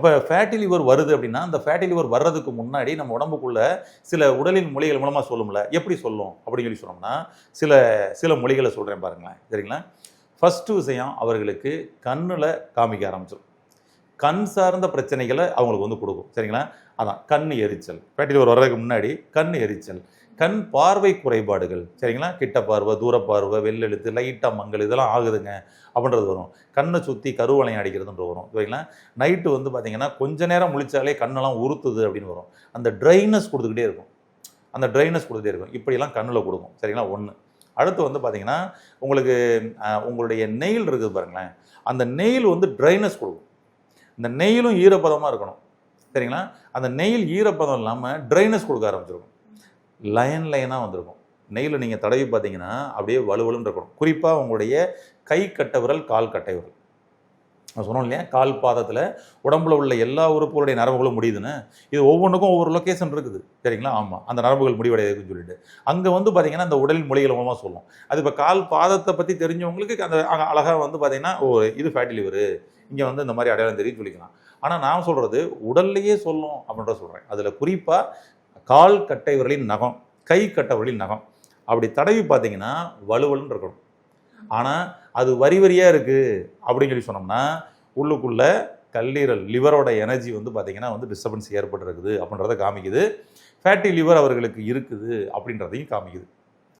அப்போ fatty liver வருது அப்படின்னா அந்த ஃபேட்டி லிவர் வர்றதுக்கு முன்னாடி நம்ம உடம்புக்குள்ள சில உடலின் மொழிகள் மூலமாக சொல்லும்ல, எப்படி சொல்லும் அப்படின்னு சொல்லி சொன்னோம்னா சில சில மொழிகளை சொல்கிறேன் பாருங்களேன், சரிங்களா? ஃபஸ்ட்டு விஷயம், அவர்களுக்கு கண்ணில் காமிக்க ஆரம்பிச்சிடும். கண் சார்ந்த பிரச்சனைகளை அவங்களுக்கு வந்து கொடுக்கும், சரிங்களா? அதான் கண் எரிச்சல். ஃபேட்டி லிவர் வர்றதுக்கு முன்னாடி கண் எரிச்சல், கண் பார்வை குறைபாடுகள், சரிங்களா? கிட்ட பார்வை, தூர பார்வை, வெள்ளெழுத்து, லைட்டாக மங்கள், இதெல்லாம் ஆகுதுங்க அப்படின்றது வரும். கண்ணை சுற்றி கருவளையம் அடிக்கிறதுன்ற வரும், சரிங்களா? நைட்டு வந்து பார்த்தீங்கன்னா கொஞ்ச நேரம் முழிச்சாலே கண்ணெல்லாம் உறுத்துது அப்படின்னு வரும். அந்த ட்ரைனஸ் கொடுத்துக்கிட்டே இருக்கும், அந்த ட்ரைனஸ் கொடுத்துட்டே இருக்கும். இப்படிலாம் கண்ணில் கொடுக்கும், சரிங்களா? ஒன்று. அடுத்து வந்து பார்த்தீங்கன்னா உங்களுக்கு உங்களுடைய நெயில் இருக்குது பாருங்களேன், அந்த நெயில் வந்து ட்ரைனஸ் கொடுக்கும். இந்த நெயிலும் ஈரப்பதமாக இருக்கணும், சரிங்களா? அந்த நெயில் ஈரப்பதம் இல்லாமல் ட்ரைனஸ் கொடுக்க ஆரம்பிச்சிருக்கும். லைனாக வந்திருக்கும். நெயிலில் நீங்கள் தடவி பார்த்தீங்கன்னா அப்படியே வலுவலுன்னு இருக்கணும். குறிப்பாக உங்களுடைய கை கட்டை விரல், கால் கட்டை விரல். நான் சொன்னோம் இல்லையா, கால் பாதத்தில் உடம்புல உள்ள எல்லா உறுப்புகளுடைய நரம்புகளும் முடியுதுன்னு. இது ஒவ்வொன்றுக்கும் ஒவ்வொரு லொக்கேஷன் இருக்குது, சரிங்களா? ஆமாம், அந்த நரம்புகள் முடிவடையுதுன்னு சொல்லிட்டு அங்கே வந்து பார்த்தீங்கன்னா அந்த உடலின் மொழிகள் மூலமாக சொல்லும். அது இப்போ கால் பாதத்தை பற்றி தெரிஞ்சவங்களுக்கு அந்த அழகாக வந்து பார்த்தீங்கன்னா இது ஃபேட்டி லிவரு, இங்கே வந்து இந்த மாதிரி அடையாளம் தெரியும் சொல்லிக்கலாம். ஆனால் நான் சொல்கிறது உடல்லையே சொல்லும் அப்படின்ற சொல்கிறேன். அதில் குறிப்பாக கால் கட்டை விரலின் நகம், கை கட்டை விரலின் நகம் அப்படி தடவி பார்த்தீங்கன்னா வலுவலுன்னு இருக்கணும். ஆனால் அது வரி வரியாக இருக்குது அப்படின்னு சொல்லி சொன்னோம்னா உள்ளுக்குள்ளே கல்லீரல், லிவரோட எனர்ஜி வந்து பார்த்திங்கன்னா வந்து டிஸ்டர்பன்ஸ் ஏற்பட்டுருக்குது அப்படின்றத காமிக்குது. ஃபேட்டி லிவர் அவர்களுக்கு இருக்குது அப்படின்றதையும் காமிக்குது.